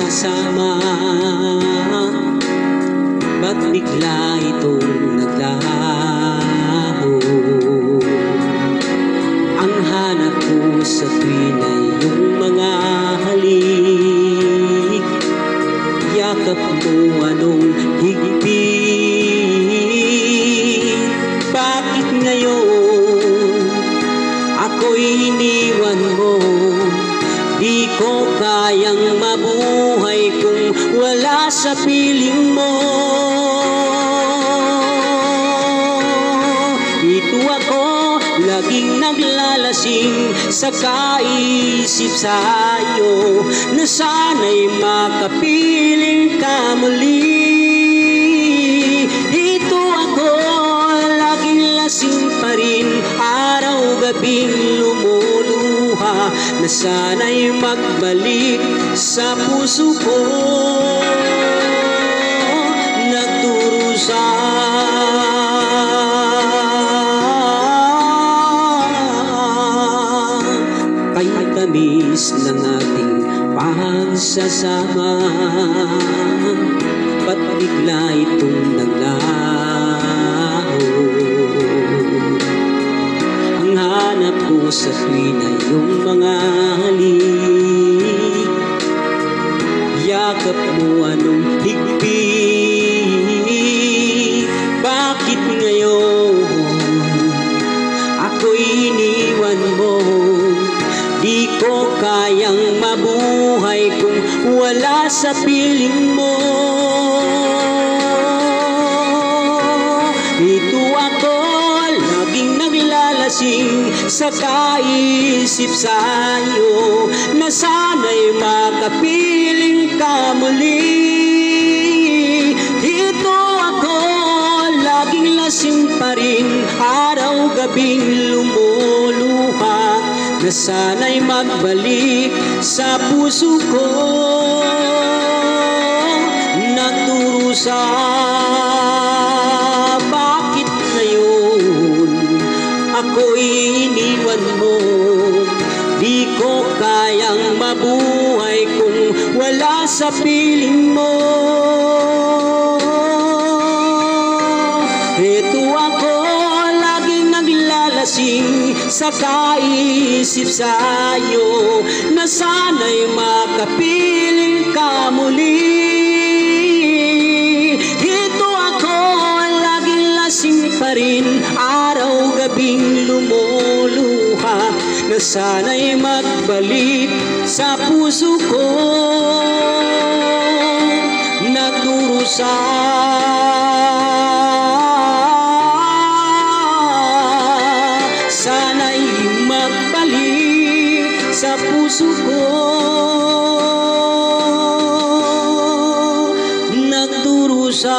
pagsasama, ba't bigla itong naglaho? Ang hanap ko sa tuwin ay iyong mga halik, yakap mo anong higpit. Bakit ngayon ako'y iniwan mo? Di ko kayang mabuhay kung wala sa piling mo. Ito ako, laging naglalasing sa kaisip sa'yo, na sana'y makapiling ka muli. Ito ako, laging lasing pa rin, araw-gabing lumuluha, na sana'y magbalik sa puso ko. Nagdurusa kay tamis ng ating pagsasama, ba't bigla itong naglaho? Ang hanap ko sa tuwin ay iyong mga halik, yakap mo anong higpit. Bakit ngayon ako'y iniwan mo? Di ko kayang mabuhay kung wala sa piling mo. Ito ako, laging naglalasing sa kaisip sa'yo, na sana'y makapiling ka muli. Ito ako, laging lasing pa rin, araw-gabing lumuluha, na sana'y magbalik sa puso ko. Nagdurusa, bakit ngayon ako'y iniwan mo? Di ko kayang mabuhay kung wala sa piling mo. Ito ako, laging naglalasing sa kaisip sa'yo, na sana'y makapiling ka muli. Ito ako, laging lasing pa rin, araw-gabing lumuluha, na sana'y magbalik sa puso ko. Nagdurusa sana'y magbalik sa puso ko. Nagdurusa